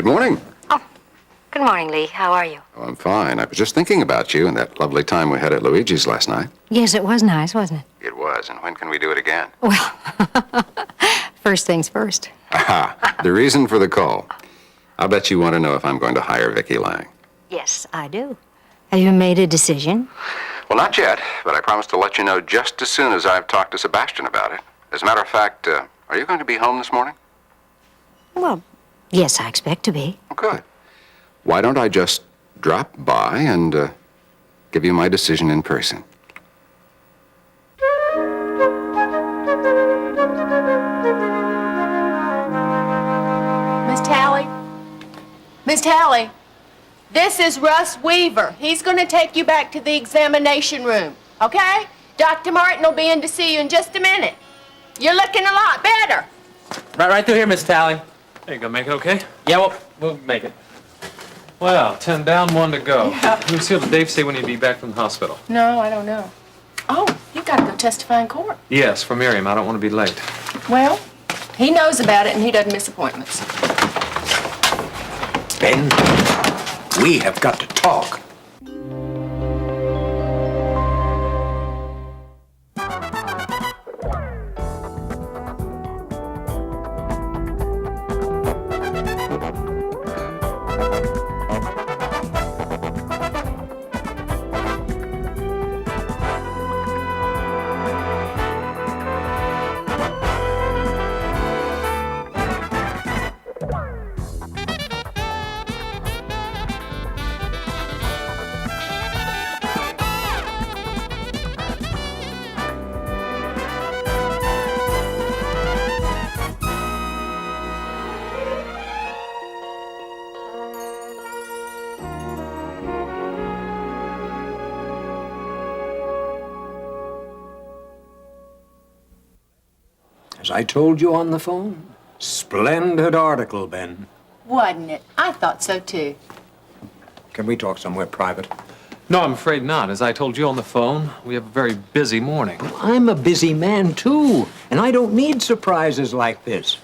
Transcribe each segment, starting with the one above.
Good morning. Oh, good morning, Lee. How are you? Oh, I'm fine. I was just thinking about you and that lovely time we had at Luigi's last night. Yes, it was nice, wasn't it? It was. And when can we do it again? Well, first things first. Aha. The reason for the call. I'll bet you want to know if I'm going to hire Vicki Lang. Yes, I do. Have you made a decision? Well, not yet, but I promise to let you know just as soon as I've talked to Sebastian about it. As a matter of fact, are you going to be home this morning? Well, yes, I expect to be. Oh, good. Why don't I just drop by and give you my decision in person? Miss Tally? Miss Tally, this is Russ Weaver. He's going to take you back to the examination room, okay? Dr. Martin will be in to see you in just a minute. You're looking a lot better. Right through here, Miss Tally. There you go, make it okay? Yeah, we'll make it. Well, 10 down, 1 to go. Yeah. Lucille, did Dave say when he'd be back from the hospital? No, I don't know. Oh, you got to go testify in court. Yes, for Miriam. I don't want to be late. Well, he knows about it and he doesn't miss appointments. Ben, we have got to talk. As I told you on the phone, splendid article, Ben. Wasn't it? I thought so, too. Can we talk somewhere private? No, I'm afraid not. As I told you on the phone, we have a very busy morning. I'm a busy man, too, and I don't need surprises like this.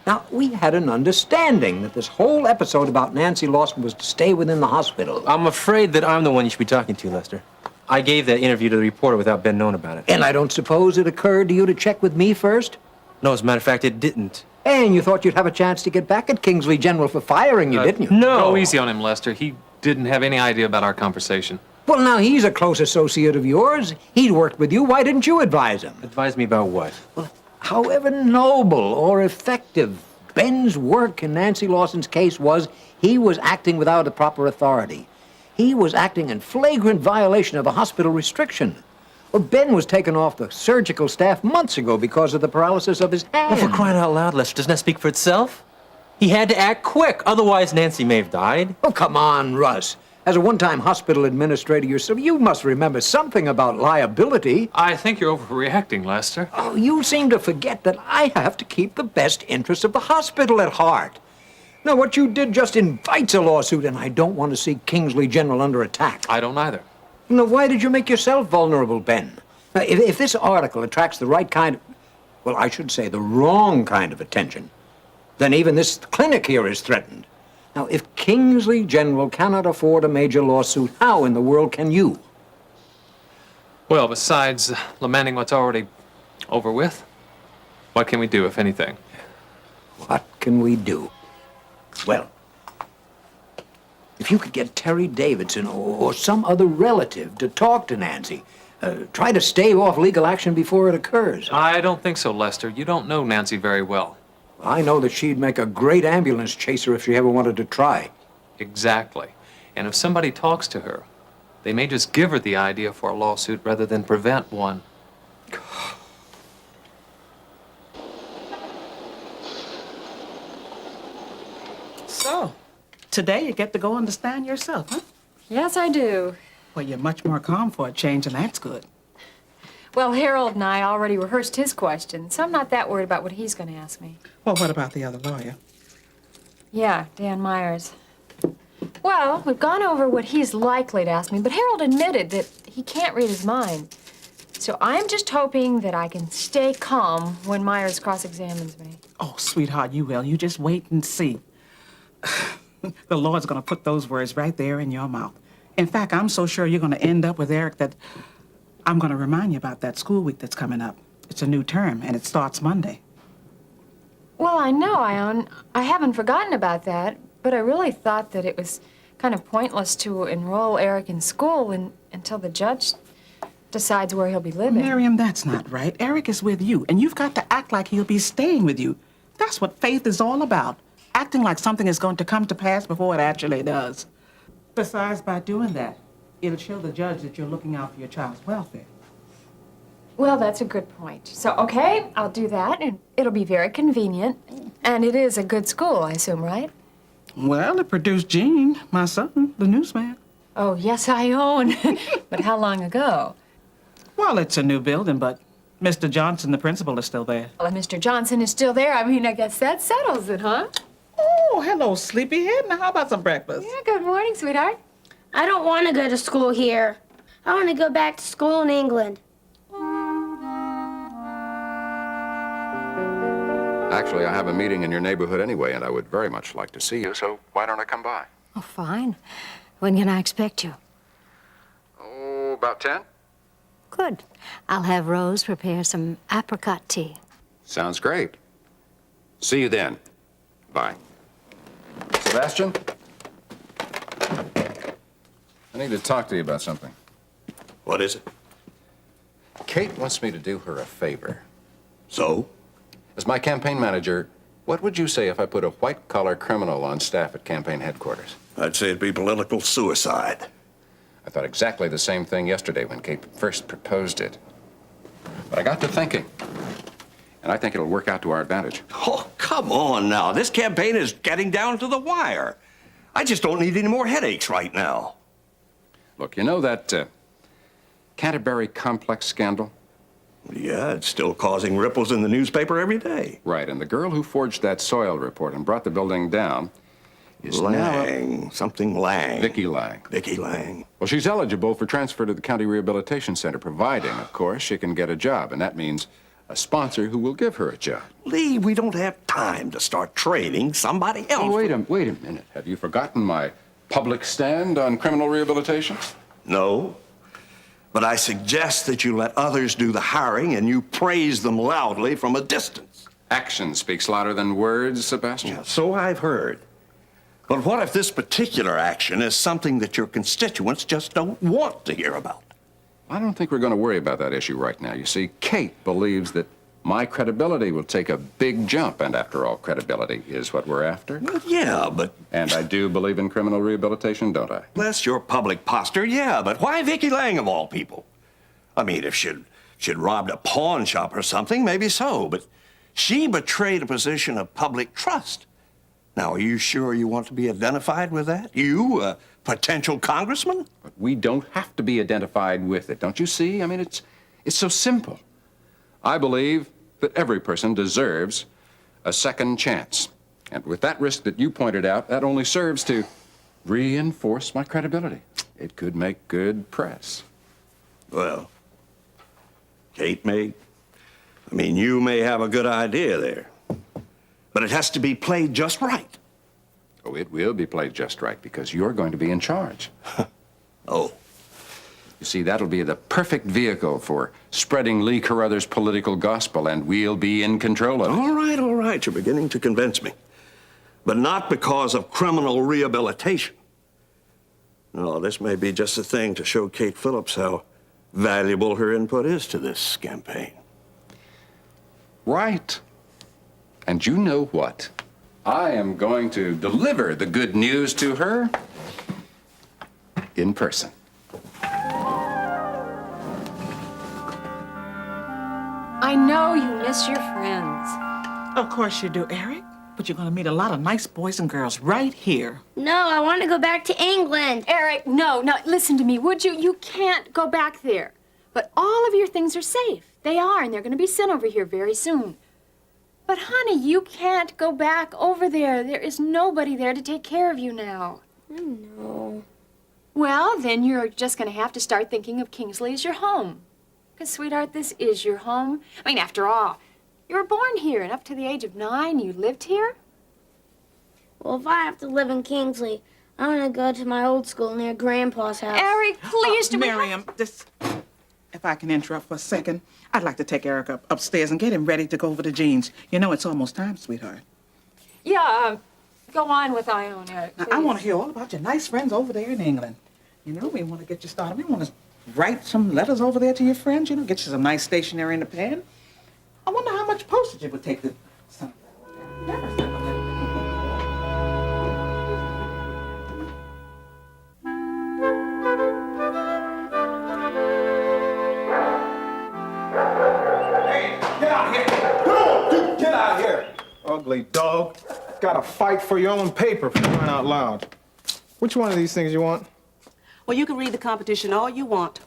Now, we had an understanding that this whole episode about Nancy Lawson was to stay within the hospital. I'm afraid that I'm the one you should be talking to, Lester. I gave that interview to the reporter without Ben knowing about it. And I don't suppose it occurred to you to check with me first? No, as a matter of fact, it didn't. And you thought you'd have a chance to get back at Kingsley General for firing you, didn't you? No. Go easy on him, Lester. He didn't have any idea about our conversation. Well, now, he's a close associate of yours. He'd worked with you. Why didn't you advise him? Advise me about what? Well, however noble or effective Ben's work in Nancy Lawson's case was, he was acting without the proper authority. He was acting in flagrant violation of a hospital restriction. Well, Ben was taken off the surgical staff months ago because of the paralysis of his hand. Well, for crying out loud, Lester, doesn't that speak for itself? He had to act quick, otherwise Nancy may have died. Oh, come on, Russ. As a one-time hospital administrator yourself, you must remember something about liability. I think you're overreacting, Lester. Oh, you seem to forget that I have to keep the best interests of the hospital at heart. Now, what you did just invites a lawsuit, and I don't want to see Kingsley General under attack. I don't either. Now, why did you make yourself vulnerable, Ben? Now, if this article attracts the right kind of, well, I should say the wrong kind of attention, then even this clinic here is threatened. Now, if Kingsley General cannot afford a major lawsuit, how in the world can you? Well, besides lamenting what's already over with, what can we do, if anything? What can we do? Well, if you could get Terry Davidson or some other relative to talk to Nancy, try to stave off legal action before it occurs. I don't think so, Lester. You don't know Nancy very well. I know that she'd make a great ambulance chaser if she ever wanted to try. Exactly. And if somebody talks to her, they may just give her the idea for a lawsuit rather than prevent one. So, today you get to go understand yourself, huh? Yes, I do. Well, you're much more calm for a change, and that's good. Well, Harold and I already rehearsed his questions, so I'm not that worried about what he's going to ask me. Well, what about the other lawyer? Yeah, Dan Myers. Well, we've gone over what he's likely to ask me, but Harold admitted that he can't read his mind. So I'm just hoping that I can stay calm when Myers cross-examines me. Oh, sweetheart, you will. You just wait and see. The Lord's going to put those words right there in your mouth. In fact, I'm so sure you're going to end up with Eric that I'm going to remind you about that school week that's coming up. It's a new term, and it starts Monday. Well, I know, Ione. I haven't forgotten about that, but I really thought that it was kind of pointless to enroll Eric in school until the judge decides where he'll be living. Miriam, that's not right. Eric is with you, and you've got to act like he'll be staying with you. That's what faith is all about. Acting like something is going to come to pass before it actually does. Besides, by doing that, it'll show the judge that you're looking out for your child's welfare. Well, that's a good point. So, okay, I'll do that, and it'll be very convenient. And it is a good school, I assume, right? Well, it produced Gene, my son, the newsman. Oh, yes, I own. But how long ago? Well, it's a new building, but Mr. Johnson, the principal, is still there. Well, if Mr. Johnson is still there, I mean, I guess that settles it, huh? Oh, hello, sleepyhead. Now, how about some breakfast? Yeah, good morning, sweetheart. I don't want to go to school here. I want to go back to school in England. Actually, I have a meeting in your neighborhood anyway, and I would very much like to see you, so why don't I come by? Oh, fine. When can I expect you? Oh, about 10? Good. I'll have Rose prepare some apricot tea. Sounds great. See you then. Bye. Sebastian? I need to talk to you about something. What is it? Kate wants me to do her a favor. So? As my campaign manager, what would you say if I put a white-collar criminal on staff at campaign headquarters? I'd say it'd be political suicide. I thought exactly the same thing yesterday when Kate first proposed it. But I got to thinking, and I think it'll work out to our advantage. Oh, come on now. This campaign is getting down to the wire. I just don't need any more headaches right now. Look, you know that Canterbury complex scandal? Yeah, it's still causing ripples in the newspaper every day. Right, and the girl who forged that soil report and brought the building down is Lang. Something Lang. Vicky Lang. Vicky Lang. Well, she's eligible for transfer to the County Rehabilitation Center, providing, of course, she can get a job, and that means a sponsor who will give her a job. Lee, we don't have time to start training somebody else. Oh, wait a minute. Have you forgotten my public stand on criminal rehabilitation? No. But I suggest that you let others do the hiring and you praise them loudly from a distance. Action speaks louder than words, Sebastian. Yeah, so I've heard. But what if this particular action is something that your constituents just don't want to hear about? I don't think we're going to worry about that issue right now. You see, Kate believes that my credibility will take a big jump, and after all, credibility is what we're after. Well, yeah, but... And I do believe in criminal rehabilitation, don't I? Bless your public posture, yeah, but why Vicky Lang of all people? I mean, if she'd robbed a pawn shop or something, maybe so, but she betrayed a position of public trust. Now, are you sure you want to be identified with that? You, a potential congressman? But we don't have to be identified with it, don't you see? I mean, it's so simple. I believe that every person deserves a second chance. And with that risk that you pointed out, that only serves to reinforce my credibility. It could make good press. Well, Kate you may have a good idea there. But it has to be played just right. Oh, it will be played just right because you're going to be in charge. Oh. You see, that'll be the perfect vehicle for spreading Lee Carruthers' political gospel, and we'll be in control of it. All right, you're beginning to convince me. But not because of criminal rehabilitation. No, this may be just the thing to show Kate Phillips how valuable her input is to this campaign. Right. And you know what? I am going to deliver the good news to her in person. I know you miss your friends. Of course you do, Eric. But you're going to meet a lot of nice boys and girls right here. No, I want to go back to England. Eric, no, listen to me, would you? You can't go back there. But all of your things are safe. They are, and they're going to be sent over here very soon. But, honey, you can't go back over there. There is nobody there to take care of you now. No. Well, then you're just going to have to start thinking of Kingsley as your home. Because, sweetheart, this is your home. I mean, after all, you were born here, and up to the age of 9, you lived here. Well, if I have to live in Kingsley, I'm gonna go to my old school near Grandpa's house. Eric, please, do we have- Miriam, if I can interrupt for a second, I'd like to take Eric upstairs and get him ready to go over to Jean's. You know it's almost time, sweetheart. Yeah, go on with Ione, Eric, Now, please. I want to hear all about your nice friends over there in England. You know, we want to get you started. We want to write some letters over there to your friends, you know, get you some nice stationery in the pen. I wonder how much postage it would take to... Never send a letter. Get out of here! Come on, you get out of here! Ugly dog. Gotta fight for your own paper for crying out loud. Which one of these things you want? Well, you can read the competition all you want.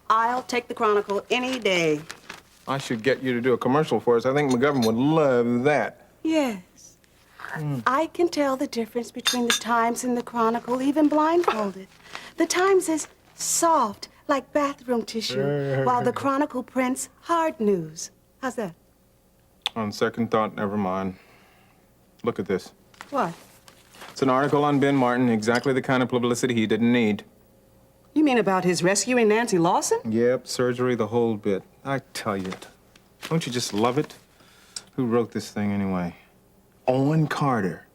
I'll take the Chronicle any day. I should get you to do a commercial for us. I think McGovern would love that. Yes. I can tell the difference between the Times and the Chronicle, even blindfolded. The Times is soft, like bathroom tissue, while the Chronicle prints hard news. How's that? On second thought, never mind. Look at this. What? It's an article on Ben Martin, exactly the kind of publicity he didn't need. You mean about his rescuing Nancy Lawson? Yep, surgery, the whole bit. I tell you, don't you just love it? Who wrote this thing anyway? Owen Carter.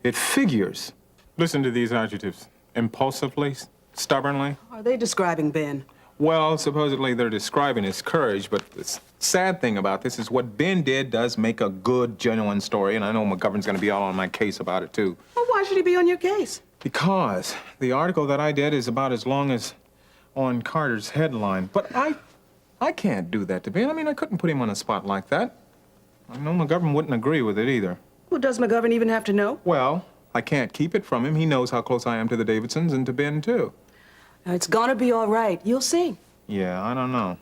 It figures. Listen to these adjectives. Impulsively, stubbornly. Are they describing Ben? Well, supposedly they're describing his courage, but the sad thing about this is what Ben did does make a good, genuine story, and I know McGovern's gonna be all on my case about it, too. Well, why should he be on your case? Because the article that I did is about as long as Owen Carter's headline. But I can't do that to Ben. I mean, I couldn't put him on a spot like that. I know McGovern wouldn't agree with it either. Well, does McGovern even have to know? Well, I can't keep it from him. He knows how close I am to the Davidsons and to Ben, too. Now, it's gonna be all right. You'll see. Yeah, I don't know.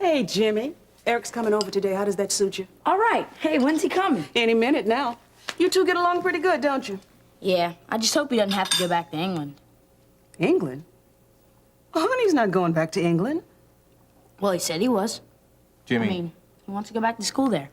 Hey, Jimmy. Eric's coming over today. How does that suit you? All right. Hey, when's he coming? Any minute now. You two get along pretty good, don't you? Yeah, I just hope he doesn't have to go back to England. England? Oh, honey's not going back to England. Well, he said he was. Jimmy, I mean, he wants to go back to school there.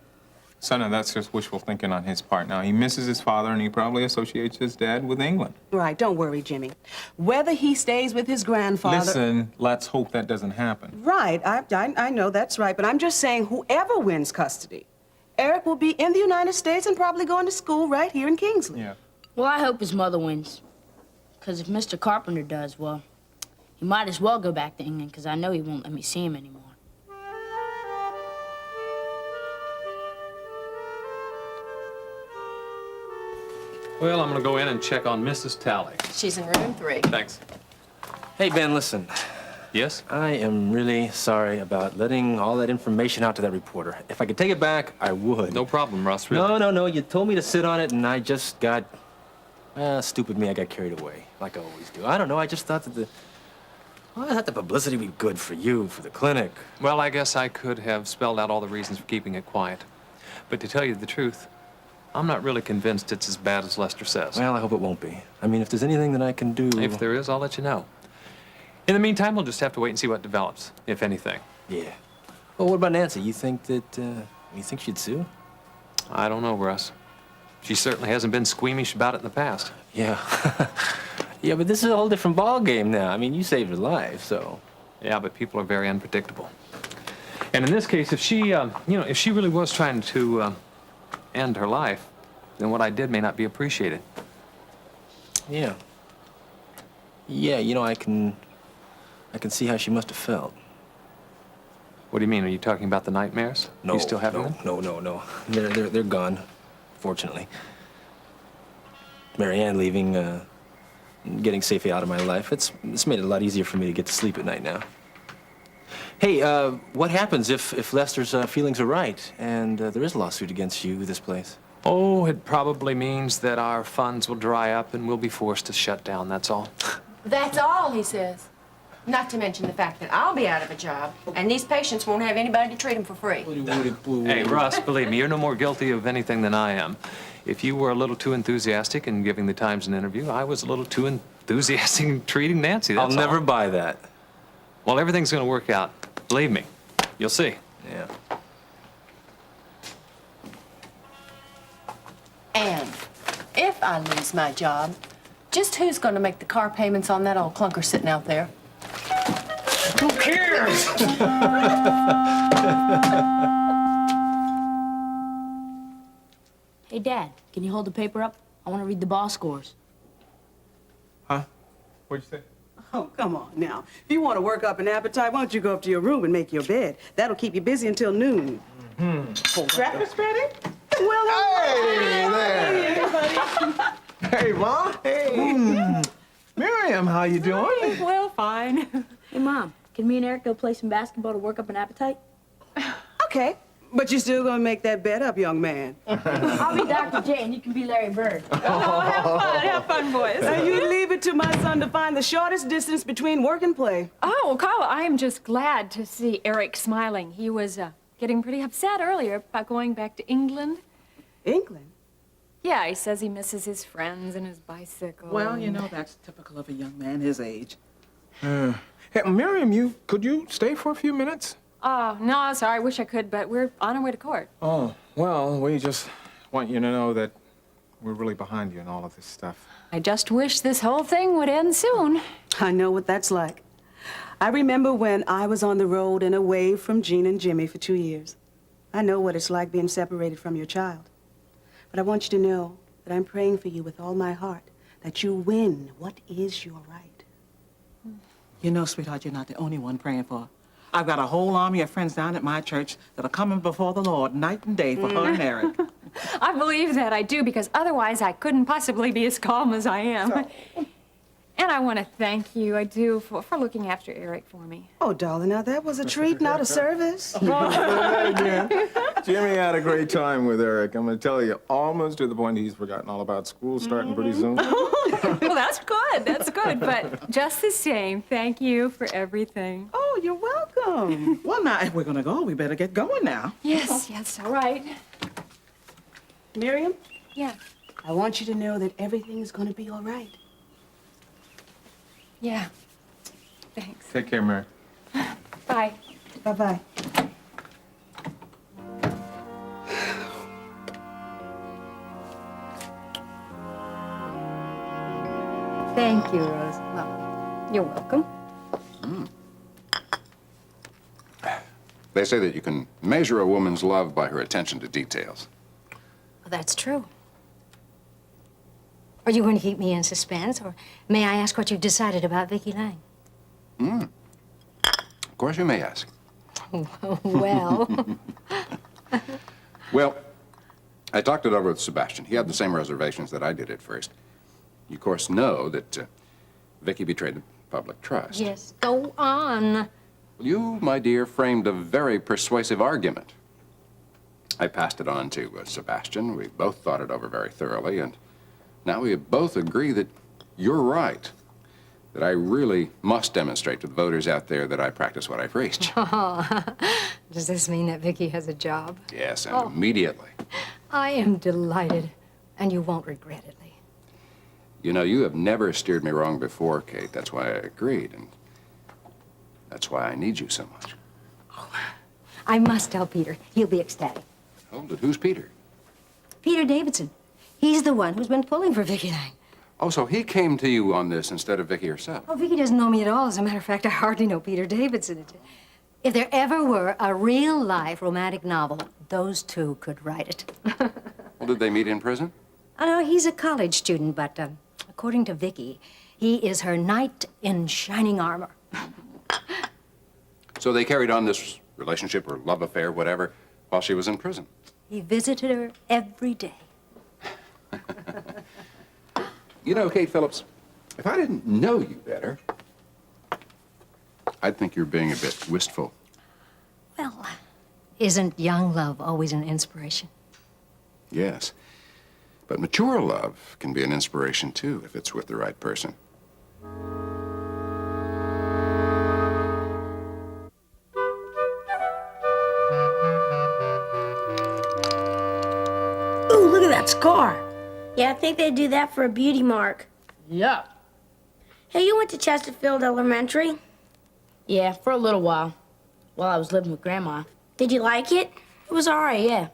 son, that's just wishful thinking on his part. Now, he misses his father, and he probably associates his dad with England. Right, don't worry, Jimmy. Whether he stays with his grandfather... Listen, let's hope that doesn't happen. Right, I know that's right, but I'm just saying whoever wins custody, Eric will be in the United States and probably going to school right here in Kingsley. Yeah. Well, I hope his mother wins. Because if Mr. Carpenter does, well, he might as well go back to England, because I know he won't let me see him anymore. Well, I'm gonna go in and check on Mrs. Talley. She's in room 3. Thanks. Hey, Ben, listen. Yes? I am really sorry about letting all that information out to that reporter. If I could take it back, I would. No problem, Russ, really. No. You told me to sit on it, and I just got... stupid me, I got carried away, like I always do. I don't know, I just thought that I thought the publicity would be good for you, for the clinic. Well, I guess I could have spelled out all the reasons for keeping it quiet. But to tell you the truth, I'm not really convinced it's as bad as Lester says. Well, I hope it won't be. I mean, if there's anything that I can do... If there is, I'll let you know. In the meantime, we'll just have to wait and see what develops, if anything. Yeah. Well, what about Nancy? You think that, you think she'd sue? I don't know, Russ. She certainly hasn't been squeamish about it in the past. Yeah. Yeah, but this is a whole different ballgame now. I mean, you saved her life, so... Yeah, but people are very unpredictable. And in this case, if she, if she really was trying to, end her life, then what I did may not be appreciated. Yeah. Yeah, I can see how she must have felt. What do you mean? Are you talking about the nightmares? No, You still having them? No. They're gone, fortunately. Marianne leaving, getting safely out of my life, it's made it a lot easier for me to get to sleep at night now. Hey, what happens if Lester's feelings are right and there is a lawsuit against you, this place? Oh, it probably means that our funds will dry up and we'll be forced to shut down, that's all. That's all, he says. Not to mention the fact that I'll be out of a job, and these patients won't have anybody to treat them for free. Hey, Russ, believe me, you're no more guilty of anything than I am. If you were a little too enthusiastic in giving the Times an interview, I was a little too enthusiastic in treating Nancy, that's I'll never all. buy that. Well, everything's gonna work out. Believe me. You'll see. Yeah. And if I lose my job, just who's going to make the car payments on that old clunker sitting out there? Who cares? Hey, Dad, can you hold the paper up? I want to read the ball scores. Huh? What'd you say? Oh, come on now. If you want to work up an appetite, why don't you go up to your room and make your bed? That'll keep you busy until noon. Breakfast ready? Well, Hey there! Hey, Ma. Hey. Miriam, how you doing? Well, fine. Hey, Mom, can me and Eric go play some basketball to work up an appetite? okay. But you're still gonna make that bed up, young man. I'll be Dr. J and you can be Larry Bird. Have fun, boys. Now, you leave it to my son to find the shortest distance between work and play. Oh, well, Carla, I am just glad to see Eric smiling. He was getting pretty upset earlier about going back to England. England? Yeah, he says he misses his friends and his bicycle. Well, you know, that's typical of a young man his age. Hey, Miriam, could you stay for a few minutes? Oh, no, sorry, I wish I could, but we're on our way to court. Oh, well, we just want you to know that we're really behind you in all of this stuff. I just wish this whole thing would end soon. I know what that's like. I remember when I was on the road and away from Jean and Jimmy for 2 years. I know what it's like being separated from your child. But I want you to know that I'm praying for you with all my heart, that you win what is your right. You know, sweetheart, you're not the only one praying for her. I've got a whole army of friends down at my church that are coming before the Lord night and day for her and Eric. I believe that I do, because otherwise I couldn't possibly be as calm as I am. And I want to thank you, I do, for looking after Eric for me. Oh, darling, now that was a treat, not a service. Jimmy had a great time with Eric. I'm going to tell you, almost to the point he's forgotten all about school starting pretty soon. Well, that's good. But just the same, thank you for everything. Oh, you're welcome. Well, now, if we're going to go, we better get going now. Yes, all right. Miriam, Yeah, I want you to know that everything is going to be all right. yeah. Thanks. Take care, Mary. Bye. Bye-bye. Thank you, Rose. Well, you're welcome. They say that you can measure a woman's love by her attention to details. Well, that's true. Are you going to keep me in suspense, or may I ask what you've decided about Vicky Lang? Of course you may ask. Well, Well, I talked it over with Sebastian. He had the same reservations that I did at first. You, of course, know that Vicky betrayed the public trust. yes, go on. You, my dear, framed a very persuasive argument. I passed it on to Sebastian. We both thought it over very thoroughly, and now we both agree that you're right, that I really must demonstrate to the voters out there that I practice what I preach. Does this mean that Vicky has a job? Yes, and immediately. I am delighted, and you won't regret it, Lee. You know, you have never steered me wrong before, Kate. That's why I agreed, and that's why I need you so much. I must tell Peter. He'll be ecstatic. Hold it. Who's Peter? Peter Davidson. He's the one who's been pulling for Vicky Lang. Oh, so he came to you on this instead of Vicky herself. Oh, Vicky doesn't know me at all. As a matter of fact, I hardly know Peter Davidson. If there ever were a real-life romantic novel, those two could write it. Well, did they meet in prison? I know he's a college student, but according to Vicky, he is her knight in shining armor. So they carried on this relationship or love affair, whatever, while she was in prison. He visited her every day. You know, Kate Phillips, if I didn't know you better, I'd think you're being a bit wistful. Well, isn't young love always an inspiration? Yes. But mature love can be an inspiration, too, if it's with the right person. Ooh, look at that scar. Yeah, I think they do that for a beauty mark. Yeah. Hey, you went to Chesterfield Elementary? Yeah, for a little while I was living with Grandma. Did you like it? It was all right, yeah.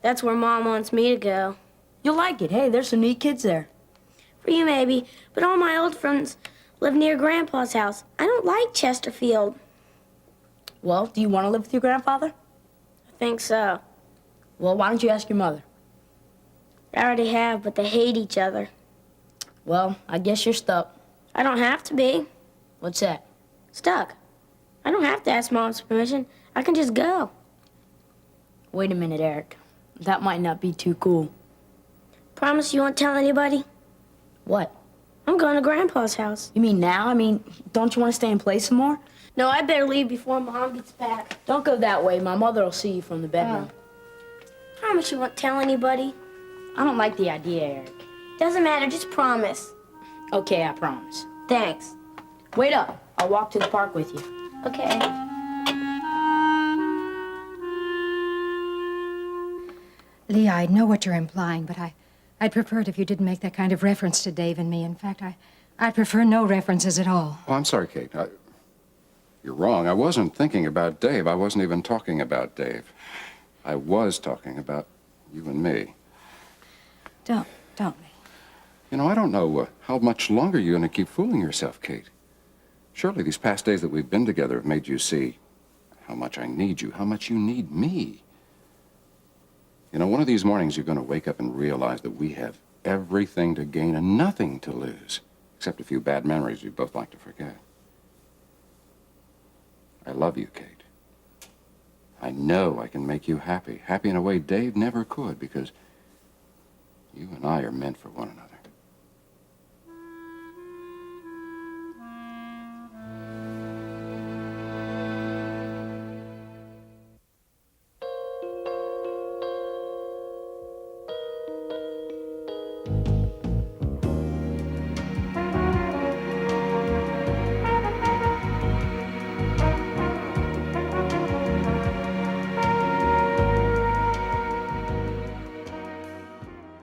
That's where Mom wants me to go. You'll like it. Hey, there's some neat kids there. For you, maybe. But all my old friends live near Grandpa's house. I don't like Chesterfield. Well, do you want to live with your grandfather? I think so. Well, why don't you ask your mother? I already have, but they hate each other. Well, I guess you're stuck. I don't have to be. What's that? Stuck. I don't have to ask Mom's permission. I can just go. Wait a minute, Eric. That might not be too cool. Promise you won't tell anybody? What? I'm going to Grandpa's house. You mean now? I mean, don't you want to stay and play some more? No, I better leave before Mom gets back. Don't go that way. My mother will see you from the bedroom. Promise you won't tell anybody? I don't like the idea, Eric. Doesn't matter, just promise. Okay, I promise. Thanks. Wait up. I'll walk to the park with you. Okay. Lee, I know what you're implying, but I'd prefer it if you didn't make that kind of reference to Dave and me. In fact, I'd prefer no references at all. Oh, I'm sorry, Kate. You're wrong. I wasn't thinking about Dave. I wasn't even talking about Dave. I was talking about you and me. Don't, Lee. You know, I don't know how much longer you're going to keep fooling yourself, Kate. Surely these past days that we've been together have made you see how much I need you, how much you need me. You know, one of these mornings you're going to wake up and realize that we have everything to gain and nothing to lose, except a few bad memories we both like to forget. I love you, Kate. I know I can make you happy in a way Dave never could, because you and I are meant for one another.